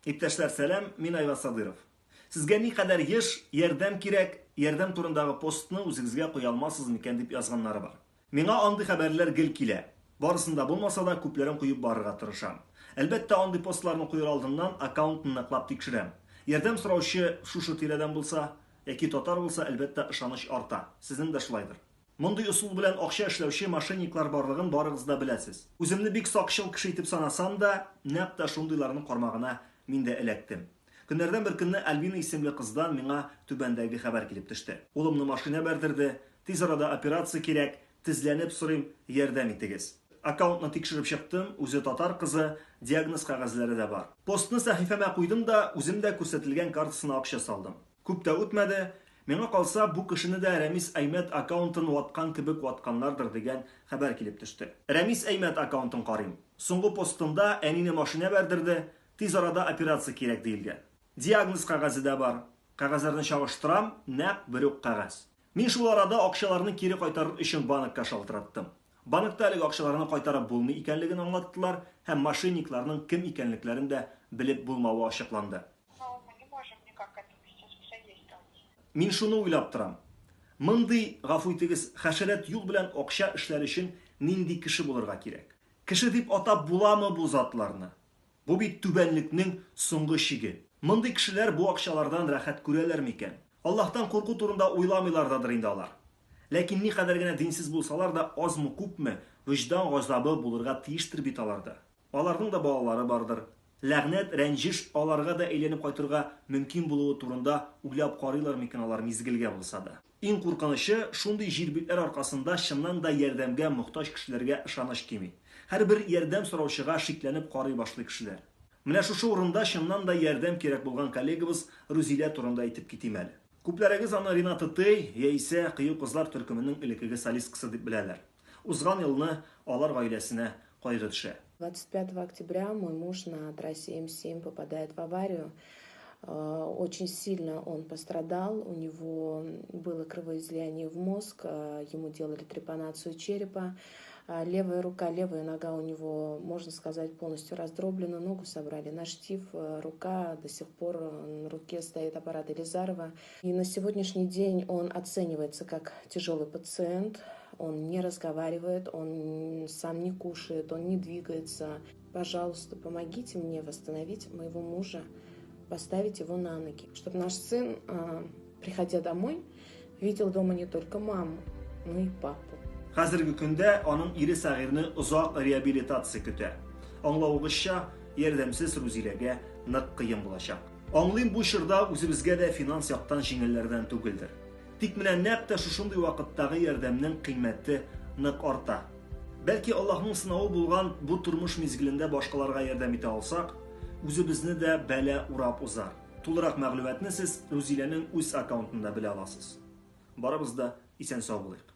İpteşler selam, min Ayvaz Sadırov. Sizge ne kadar yaş, yerdem kirek, yerdem turundagı postunu o'zingizga qo'ya olmaysizmi miken deb yozganlari bor. Menga andi xabarlar gil kile. Barısında bulmasa da ko'plarini qo'yib borishga tirisham. Albatta andi postlarni qo'yar oldindan akkauntini aniqlab tekshiram. Yerdam so'rovchi shu tiradan bo'lsa, yoki totar bo'lsa, albatta ishonish orta. Sizin de shulaydir. Bunday usul bilan oqsha ishlovchi moshinniklar borlig'ini borig'izda bilasiz. O'zimni bek soqishil kishi etib sanasam da, naqda shundaylarni qarmog'ina men de elakdim. Günlerden bir günde Albina isimli kızdan menga tübendagi haber kelip düştü. Oğlumni mashina berdirdi. Tez arada operatsiya kerak, tizlanib so'rayim, yordam etingiz. Akkauntni tekshirib chiqdim, o'zi tatar qizi, diagnoz qog'ozlari da bor. Postni sahifama qo'ydim da, o'zimda ko'rsatilgan kartasini oqsha soldim. Ko'p da o'tmadi, menga qolsa bu kishini da Ramiz Aymat akkauntini vatqan kibik vatqanlardir degan xabar kelib düştü. Ramiz Aymat akkauntini qarayim. So'nggi postimda anini mashina berdirdi, tez arada operatsiya kerak deyilgan. Diagnoz qog'ozi da bor. Qog'ozlarni chalishtiram, naq bir qog'oz. Men shu arada oqshalarni geri qaytarib uchun bankka shaltiratdim. Bankda hali oqshalarni qaytarib bo'lmay ekanligini anglatdilar, ham moshinniklarning kim ekanliklarini da bilib bo'lmavi ochiqlandi. Men shuni o'ylab turam. Bunday g'afuytigiz hasharat yo'l bilan oqsha ishlar uchun nindi kishi bo'lirga kerak. Kishi deb atab bo'lami bu zotlarni? Bu bit tubanlikning so'nggi shigi. Bunday kishilar bu oqshalardan rahat ko'ralarmikan? Allohdan qo'rquv turunda o'ylamaylardadir endi ular. Lekin ne kadargina dinsiz bo'lsalar da ozmi ko'pmi vijdon g'azabi bo'lirga tiyishtir bitalarda. Ularning da bolalari bordir. La'nat, ranjish ularga da aylanib qaytirga mumkin bo'luvi turunda o'ylab qaraylarmikan ular mezgilga bo'lsa da. Eng qo'rqinishi shunday jirbitlar orqasida shundan da yordamga muhtoj kishilarga ishonish kimi. Har bir yordam so'rovchiga shiklanib qaray boshli kishilar. Mana shu o'rinda shundan da yordam kerak bo'lgan kollegamiz Ruzila turunda aytib ketimali. Ko'plarigiz ana Renata Tey, yaisa qiyu qizlar turkumining ilkiga solistqisi deb bilalar. Uzg'an yilni ular oilasini qayg'utishi. 25 октября мой муж на трассе М7 попадает в аварию. Очень сильно он пострадал, у него было кровоизлияние в мозг, ему делали трепанацию черепа. Левая рука, левая нога у него, можно сказать, полностью раздроблена. Ногу собрали на штиф, рука до сих пор, на руке стоит аппарат Елизарова. И на сегодняшний день он оценивается как тяжелый пациент. Он не разговаривает, он сам не кушает, он не двигается. Пожалуйста, помогите мне восстановить моего мужа, поставить его на ноги. Чтобы наш сын, приходя домой, видел дома не только маму, но и папу. Hozirgi kunda onun iri sag'irni uzoq reabilitatsiya kutar. Anglag'ishcha yordamsiz Ruzilaga naq qiyin bo'lacak. Anglim bu shirda o'zimizga da finans yoqdan yengillardan tugildir. Tik bilan naqda shunday vaqtdagi yordamning qiymati naq orta. Balki Allohning sinovi bo'lgan bu turmush mezgilida boshqalarga yordam eta olsak, o'zimizni da bala urab uzar. To'liq ma'lumotni siz Ruzilaning o'z akkauntida bila olasiz. Borabizda esen sog' bo'ling.